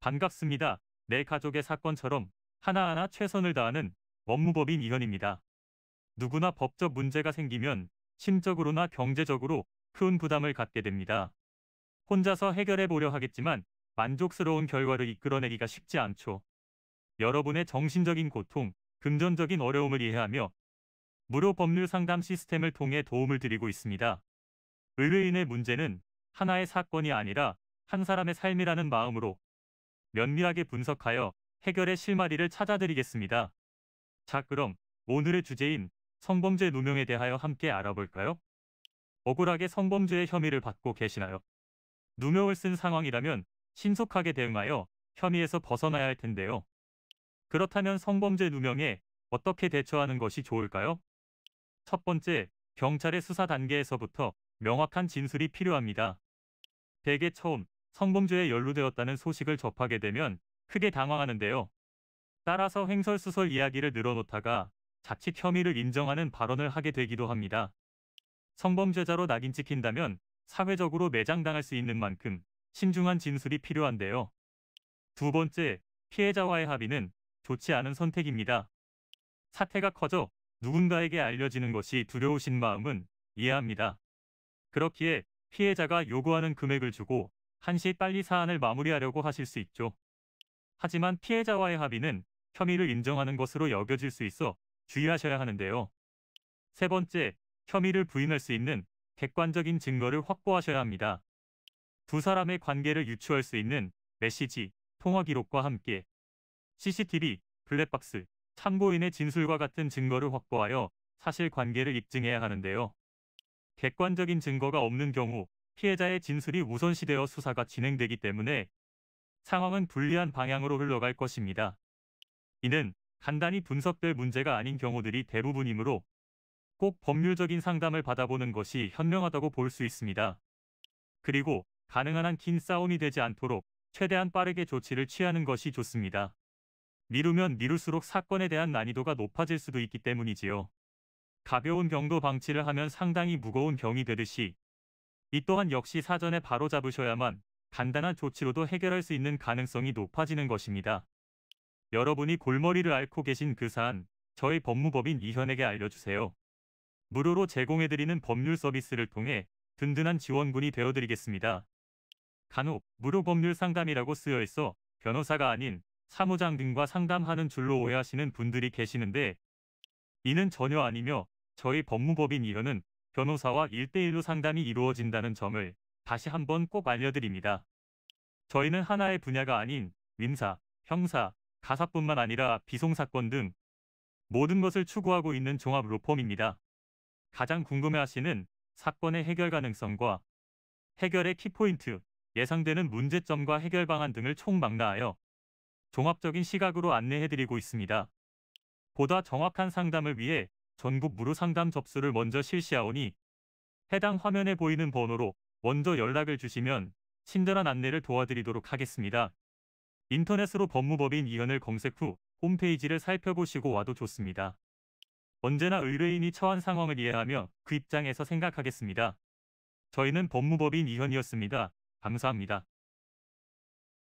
반갑습니다. 내 가족의 사건처럼 하나하나 최선을 다하는 법무법인 이현입니다. 누구나 법적 문제가 생기면 심적으로나 경제적으로 큰 부담을 갖게 됩니다. 혼자서 해결해 보려 하겠지만 만족스러운 결과를 이끌어내기가 쉽지 않죠. 여러분의 정신적인 고통, 금전적인 어려움을 이해하며 무료 법률 상담 시스템을 통해 도움을 드리고 있습니다. 의뢰인의 문제는 하나의 사건이 아니라 한 사람의 삶이라는 마음으로 면밀하게 분석하여 해결의 실마리를 찾아드리겠습니다. 자, 그럼 오늘의 주제인 성범죄 누명에 대하여 함께 알아볼까요? 억울하게 성범죄의 혐의를 받고 계시나요? 누명을 쓴 상황이라면 신속하게 대응하여 혐의에서 벗어나야 할 텐데요. 그렇다면 성범죄 누명에 어떻게 대처하는 것이 좋을까요? 첫 번째, 경찰의 수사 단계에서부터 명확한 진술이 필요합니다. 대개 처음 성범죄에 연루되었다는 소식을 접하게 되면 크게 당황하는데요. 따라서 횡설수설 이야기를 늘어놓다가 자칫 혐의를 인정하는 발언을 하게 되기도 합니다. 성범죄자로 낙인 찍힌다면 사회적으로 매장당할 수 있는 만큼 신중한 진술이 필요한데요. 두 번째, 피해자와의 합의는 좋지 않은 선택입니다. 사태가 커져 누군가에게 알려지는 것이 두려우신 마음은 이해합니다. 그렇기에 피해자가 요구하는 금액을 주고 한시 빨리 사안을 마무리하려고 하실 수 있죠. 하지만 피해자와의 합의는 혐의를 인정하는 것으로 여겨질 수 있어 주의하셔야 하는데요. 세 번째, 혐의를 부인할 수 있는 객관적인 증거를 확보하셔야 합니다. 두 사람의 관계를 유추할 수 있는 메시지, 통화 기록과 함께 CCTV, 블랙박스, 참고인의 진술과 같은 증거를 확보하여 사실관계를 입증해야 하는데요. 객관적인 증거가 없는 경우 피해자의 진술이 우선시되어 수사가 진행되기 때문에 상황은 불리한 방향으로 흘러갈 것입니다. 이는 간단히 분석될 문제가 아닌 경우들이 대부분이므로 꼭 법률적인 상담을 받아보는 것이 현명하다고 볼 수 있습니다. 그리고 가능한 한 긴 싸움이 되지 않도록 최대한 빠르게 조치를 취하는 것이 좋습니다. 미루면 미룰수록 사건에 대한 난이도가 높아질 수도 있기 때문이지요. 가벼운 경도 방치를 하면 상당히 무거운 병이 되듯이 이 또한 역시 사전에 바로잡으셔야만 간단한 조치로도 해결할 수 있는 가능성이 높아지는 것입니다. 여러분이 골머리를 앓고 계신 그 사안, 저희 법무법인 이현에게 알려주세요. 무료로 제공해드리는 법률 서비스를 통해 든든한 지원군이 되어드리겠습니다. 간혹 무료 법률 상담이라고 쓰여 있어 변호사가 아닌 사무장 등과 상담하는 줄로 오해하시는 분들이 계시는데 이는 전혀 아니며 저희 법무법인 이현은 변호사와 1대1로 상담이 이루어진다는 점을 다시 한번 꼭 알려드립니다. 저희는 하나의 분야가 아닌 민사, 형사, 가사뿐만 아니라 비송사건 등 모든 것을 추구하고 있는 종합 로펌입니다. 가장 궁금해하시는 사건의 해결 가능성과 해결의 키포인트, 예상되는 문제점과 해결 방안 등을 총망라하여 종합적인 시각으로 안내해드리고 있습니다. 보다 정확한 상담을 위해 전국 무료 상담 접수를 먼저 실시하오니 해당 화면에 보이는 번호로 먼저 연락을 주시면 친절한 안내를 도와드리도록 하겠습니다. 인터넷으로 법무법인 이현을 검색 후 홈페이지를 살펴보시고 와도 좋습니다. 언제나 의뢰인이 처한 상황을 이해하며 그 입장에서 생각하겠습니다. 저희는 법무법인 이현이었습니다. 감사합니다.